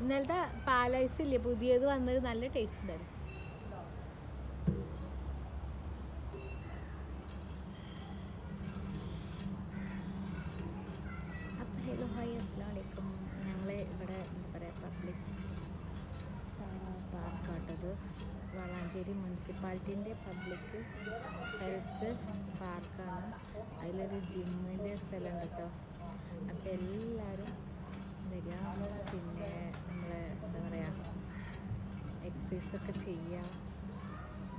ഇന്നലത്തെ പാലൈസ് ഇല്ലേ പുതിയത് വന്നത് നല്ല ടേസ്റ്റ് ഉണ്ടായിരുന്നു. അപ്പം ഹലോ ഹായ് അസ്സലാമു അലൈക്കും. ഞങ്ങൾ ഇവിടെ എന്താ പറയുക പബ്ലിക് പാർക്കാട്ടത് വളാഞ്ചേരി മുനിസിപ്പാലിറ്റീൻ്റെ പബ്ലിക് ഹെൽത്ത് പാർക്കാണ്. അതിലൊരു ജിമ്മിൻ്റെ സ്ഥലമുണ്ട് കേട്ടോ. അപ്പോൾ എല്ലാവരും വരിക, പിന്നെ നമ്മളെ എന്താ പറയുക എക്സസൈസൊക്കെ ചെയ്യുക.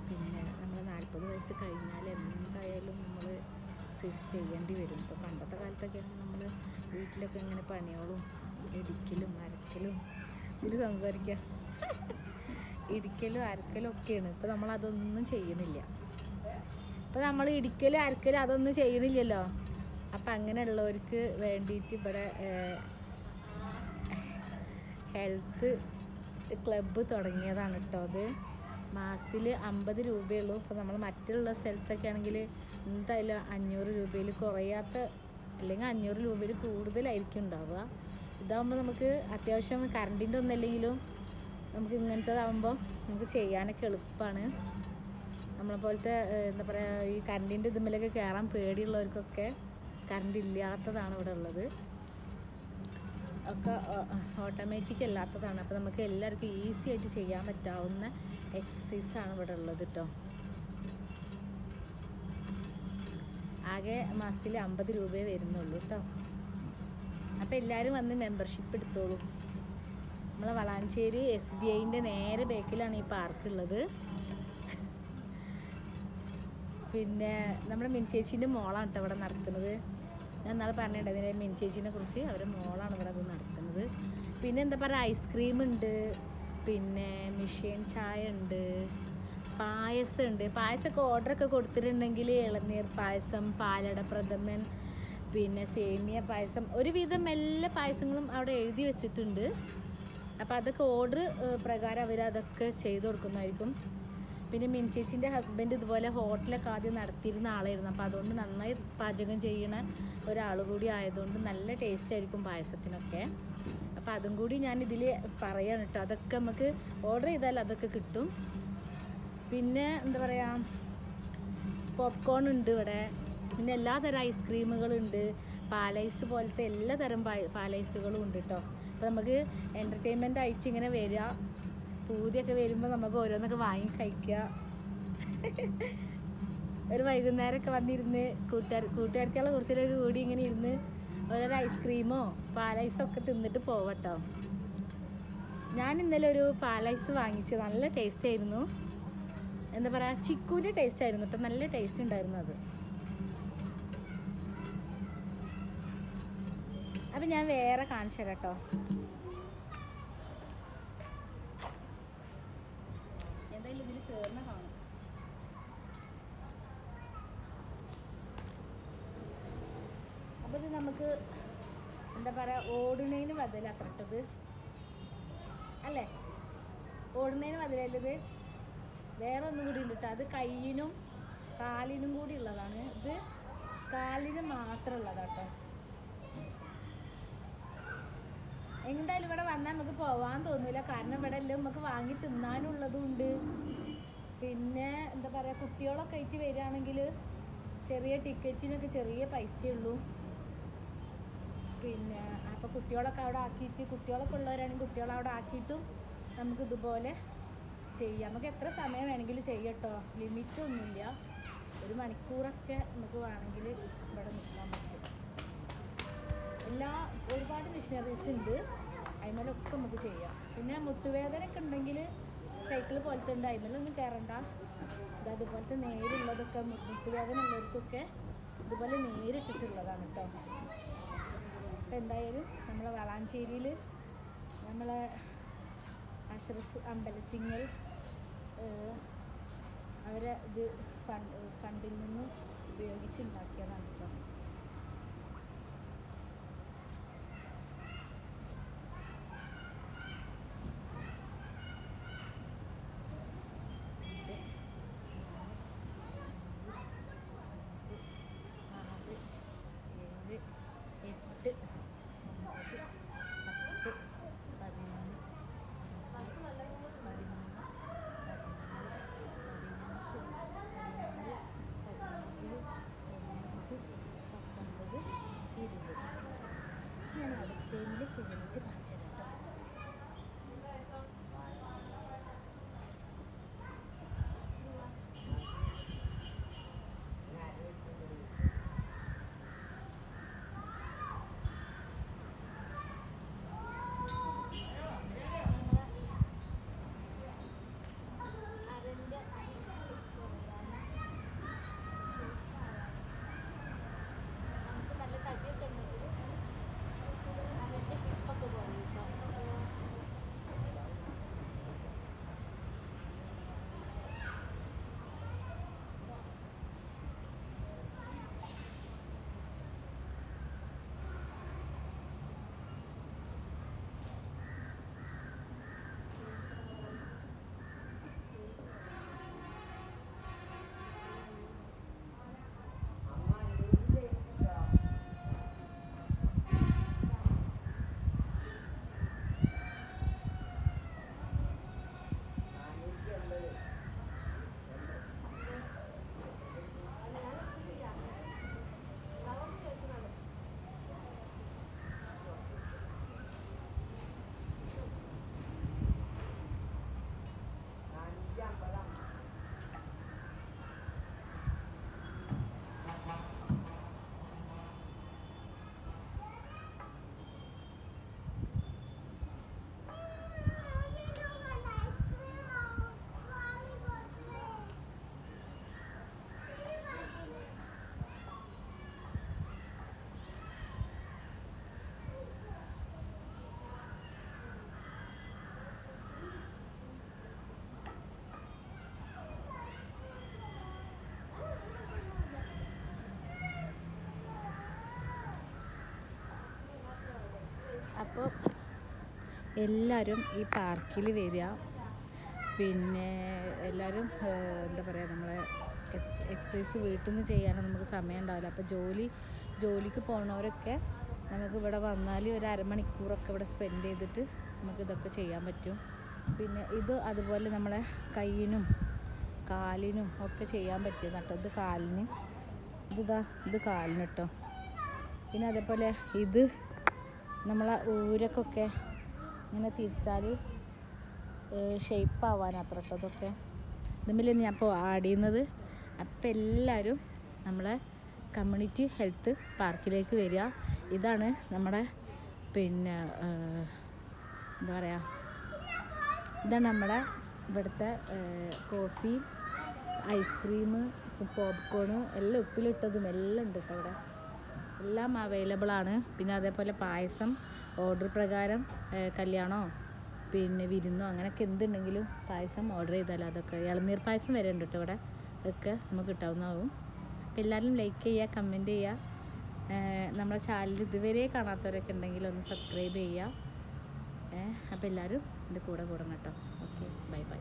പിന്നെ നമ്മൾ 40 വയസ്സ് കഴിഞ്ഞാൽ എന്തായാലും നമ്മൾ എക്സസൈസ് ചെയ്യേണ്ടി വരും. ഇപ്പോൾ പണ്ടത്തെ കാലത്തൊക്കെ നമ്മൾ വീട്ടിലൊക്കെ ഇങ്ങനെ പണിയോളും ഇടിക്കലും അരക്കലും ഇതിൽ സംസാരിക്കുക ഇടിക്കലും അരക്കലും ഒക്കെയാണ്. ഇപ്പോൾ നമ്മളതൊന്നും ചെയ്യുന്നില്ല. ഇപ്പോൾ നമ്മൾ ഇടിക്കലും അരക്കലും അതൊന്നും ചെയ്യണില്ലല്ലോ. അപ്പം അങ്ങനെയുള്ളവർക്ക് വേണ്ടിയിട്ട് ഇവിടെ ഹെൽത്ത് ക്ലബ്ബ് തുടങ്ങിയതാണ് കേട്ടോ. അത് മാസത്തിൽ 50 രൂപയുള്ളൂ. ഇപ്പോൾ നമ്മൾ മറ്റുള്ള സ്ഥലത്തൊക്കെ ആണെങ്കിൽ എന്തായാലും 500 രൂപയിൽ കുറയാത്ത, അല്ലെങ്കിൽ 500 രൂപയിൽ കൂടുതലായിരിക്കും ഉണ്ടാവുക. ഇതാകുമ്പോൾ നമുക്ക് അത്യാവശ്യം കറണ്ടിൻ്റെ ഒന്നല്ലെങ്കിലും നമുക്ക് ഇങ്ങനത്തേതാകുമ്പോൾ നമുക്ക് ചെയ്യാനൊക്കെ എളുപ്പമാണ്. നമ്മളെപ്പോലത്തെ എന്താ പറയുക ഈ കറണ്ടിൻ്റെ ഇതുമ്മലൊക്കെ കയറാൻ പേടിയുള്ളവർക്കൊക്കെ കറണ്ട് ഇല്ലാത്തതാണ് ഇവിടെ ഉള്ളത്. ഒക്കെ ഓട്ടോമാറ്റിക് അല്ലാത്തതാണ്. അപ്പോൾ നമുക്ക് എല്ലാവർക്കും ഈസി ആയിട്ട് ചെയ്യാൻ പറ്റാവുന്ന എക്സസൈസാണ് ഇവിടെ ഉള്ളത് കേട്ടോ. ആകെ മാസത്തിൽ 50 രൂപയെ വരുന്നുള്ളൂ കേട്ടോ. അപ്പോൾ എല്ലാവരും വന്ന് മെമ്പർഷിപ്പ് എടുത്തോളൂ. നമ്മളെ വളാഞ്ചേരി SBIൻ്റെ നേരെ ബാക്കിലാണ് ഈ പാർക്കുള്ളത്. പിന്നെ നമ്മുടെ മിൻചേച്ചീൻ്റെ മോളാണ് കേട്ടോ ഇവിടെ നടത്തുന്നത്. ഞാൻ നാളെ പറഞ്ഞിട്ടുണ്ട് അതിൻ്റെ മിൻചേച്ചീനെ കുറിച്ച്. അവരുടെ മോളാണ് ഇവിടെ അത് നടത്തുന്നത്. പിന്നെ എന്താ പറയുക ഐസ്ക്രീം ഉണ്ട്, പിന്നെ മിഷ്യൻ ചായ ഉണ്ട്, പായസം ഉണ്ട്. പായസമൊക്കെ ഓർഡറൊക്കെ കൊടുത്തിട്ടുണ്ടെങ്കിൽ ഇളനീർ പായസം, പാലട പ്രഥമൻ, പിന്നെ സേമിയ പായസം, ഒരുവിധം എല്ലാ പായസങ്ങളും അവിടെ എഴുതി വെച്ചിട്ടുണ്ട്. അപ്പോൾ അതൊക്കെ ഓർഡർ പ്രകാരം അവരതൊക്കെ ചെയ്ത് കൊടുക്കുന്നതായിരിക്കും. പിന്നെ മിൻചേച്ചിൻ്റെ ഹസ്ബൻഡ് ഇതുപോലെ ഹോട്ടലൊക്കെ ആദ്യം നടത്തിയിരുന്ന ആളായിരുന്നു. അപ്പോൾ അതുകൊണ്ട് നന്നായി പാചകം ചെയ്യണ ഒരാൾ കൂടി ആയതുകൊണ്ട് നല്ല ടേസ്റ്റ് ആയിരിക്കും പായസത്തിനൊക്കെ. അപ്പോൾ അതും കൂടി ഞാനിതിൽ പറയാണ് കേട്ടോ. അതൊക്കെ നമുക്ക് ഓർഡർ ചെയ്താൽ അതൊക്കെ കിട്ടും. പിന്നെ എന്താ പറയുക പോപ്കോൺ ഉണ്ട് ഇവിടെ. പിന്നെ എല്ലാതരം ഐസ്ക്രീമുകളുണ്ട്. പാലൈസ് പോലത്തെ എല്ലാതരം പാലൈസുകളും ഉണ്ട് കേട്ടോ. അപ്പോൾ നമുക്ക് എൻ്റർടൈൻമെൻ്റ് ആയിട്ട് ഇങ്ങനെ വരിക, പൂതിയൊക്കെ വരുമ്പോൾ നമുക്ക് ഓരോന്നൊക്കെ വാങ്ങി കഴിക്കുക. ഒരു വൈകുന്നേരമൊക്കെ വന്നിരുന്ന് കൂട്ടുകാർക്കുള്ള കുറിച്ചിലൊക്കെ കൂടി ഇങ്ങനെ ഇരുന്ന് ഓരോരോ ഐസ്ക്രീമോ പാലൈസോ ഒക്കെ തിന്നിട്ട് പോവട്ടോ. ഞാൻ ഇന്നലെ ഒരു പാലൈസ് വാങ്ങിച്ചു. നല്ല ടേസ്റ്റ് ആയിരുന്നു. എന്താ പറയുക ചിക്കുവിൻ്റെ ടേസ്റ്റ് ആയിരുന്നു കേട്ടോ. നല്ല ടേസ്റ്റ് ഉണ്ടായിരുന്നു അത്. അപ്പം ഞാൻ വേറെ കാണിച്ചു തരാം കേട്ടോ. എന്തായാലും ഇതിൽ കയറുന്ന കാണും. അപ്പോൾ ഇത് നമുക്ക് എന്താ പറയുക ഓടുന്നതിന് ബദൽ അത്രട്ടത് അല്ലേ, ഓടുന്നതിന് ബദലല്ലത് വേറെ ഒന്നും കൂടി ഉണ്ട് കേട്ടോ. അത് കയ്യിനും കാലിനും കൂടി ഉള്ളതാണ്. ഇത് കാലിന് മാത്രം ഉള്ളതാണ് കേട്ടോ. എന്തായാലും ഇവിടെ വന്നാൽ നമുക്ക് പോവാൻ തോന്നില്ല. കാരണം ഇവിടെ എല്ലാം നമുക്ക് വാങ്ങി തിന്നാനുള്ളതും ഉണ്ട്. പിന്നെ എന്താ പറയുക കുട്ടികളൊക്കെ ആയിട്ട് വരികയാണെങ്കിൽ ചെറിയ ടിക്കറ്റിനൊക്കെ ചെറിയ പൈസയുള്ളൂ. പിന്നെ അപ്പോൾ കുട്ടികളൊക്കെ അവിടെ ആക്കിയിട്ട്, കുട്ടികളൊക്കെ ഉള്ളവരാണെങ്കിൽ കുട്ടികളെ അവിടെ ആക്കിയിട്ടും നമുക്ക് ഇതുപോലെ ചെയ്യാം. നമുക്ക് എത്ര സമയം വേണമെങ്കിലും ചെയ്യട്ടോ, ലിമിറ്റൊന്നുമില്ല. 1 മണിക്കൂറൊക്കെ നമുക്ക് വേണമെങ്കിൽ ഇവിടെ നിൽക്കാൻ പറ്റും. ഒരുപാട് മെഷീനറീസ് ഉണ്ട്, അതിമേലൊക്കെ നമുക്ക് ചെയ്യാം. പിന്നെ മുട്ടുവേദനയൊക്കെ ഉണ്ടെങ്കിൽ സൈക്കിൾ പോലത്തെ ഉണ്ട്, അതിമേലൊന്നും കയറണ്ട. അതുപോലത്തെ നേരുള്ളതൊക്കെ മുട്ടുവേദന ഉള്ളവർക്കൊക്കെ ഇതുപോലെ നേരിട്ടിട്ടുള്ളതാണ് കേട്ടോ. അപ്പോൾ എന്തായാലും നമ്മളെ വളാഞ്ചേരിയിൽ നമ്മളെ അഷ്റഫ് അമ്പലത്തിങ്ങൽ അവരെ ഇത് ഫണ്ടിൽ നിന്ന് ഉപയോഗിച്ചുണ്ടാക്കിയതാണ് കേട്ടോ. എട്ട് 9 10 11 അപ്പോൾ എല്ലാവരും ഈ പാർക്കിൽ വരിക. പിന്നെ എല്ലാവരും എന്താ പറയുക, നമ്മളെ എക്സസൈസ് വീട്ടിൽ നിന്ന് ചെയ്യാനും നമുക്ക് സമയം ഉണ്ടാവില്ല. അപ്പോൾ ജോലിക്ക് പോകുന്നവരൊക്കെ നമുക്ക് ഇവിടെ വന്നാൽ ഒരു അരമണിക്കൂറൊക്കെ ഇവിടെ സ്പെൻഡ് ചെയ്തിട്ട് നമുക്ക് ഇതൊക്കെ ചെയ്യാൻ പറ്റും. പിന്നെ ഇത് അതുപോലെ നമ്മളെ കയ്യിനും കാലിനും ഒക്കെ ചെയ്യാൻ പറ്റിയതാണ് കേട്ടോ. ഇത് കാലിന്, ഇത് കാലിന് കേട്ടോ. പിന്നെ അതേപോലെ ഇത് നമ്മളെ ഊരക്കൊക്കെ ഇങ്ങനെ തിരിച്ചാൽ ഷേപ്പ് ആവാൻ അത്ര കേട്ടോ. ഇതൊക്കെ ഇതുമ്മിൽ ഞാൻ ഇപ്പോൾ ആഡ് ചെയ്യുന്നത്. അപ്പോൾ എല്ലാവരും നമ്മളെ കമ്മ്യൂണിറ്റി ഹെൽത്ത് പാർക്കിലേക്ക് വരിക. ഇതാണ് നമ്മുടെ പിന്നെ എന്താ പറയുക, ഇതാണ് നമ്മുടെ ഇവിടുത്തെ കോഫി, ഐസ്ക്രീം, പോപ്കോണ് എല്ലാം ഉപ്പിലിട്ടതും എല്ലാം ഉണ്ട് കേട്ടോ. ഇവിടെ എല്ലാം അവൈലബിളാണ്. പിന്നെ അതേപോലെ പായസം ഓർഡർ പ്രകാരം കല്യാണമോ പിന്നെ വിരുന്നോ അങ്ങനെയൊക്കെ എന്തുണ്ടെങ്കിലും പായസം ഓർഡർ ചെയ്താൽ അതൊക്കെ, ഇളനീർ പായസം വരെ ഉണ്ട് കേട്ടോ ഇവിടെ. അതൊക്കെ നമുക്ക് കിട്ടാവുന്നതാവും. അപ്പോൾ എല്ലാവരും ലൈക്ക് ചെയ്യുക, കമൻറ്റ് ചെയ്യുക. നമ്മളെ ചാനൽ ഇതുവരെ കാണാത്തവരൊക്കെ ഉണ്ടെങ്കിൽ ഒന്ന് സബ്സ്ക്രൈബ് ചെയ്യുക. അപ്പോൾ എല്ലാവരും എൻ്റെ കൂടെ കൂടണം കേട്ടോ. Okay, bye bye.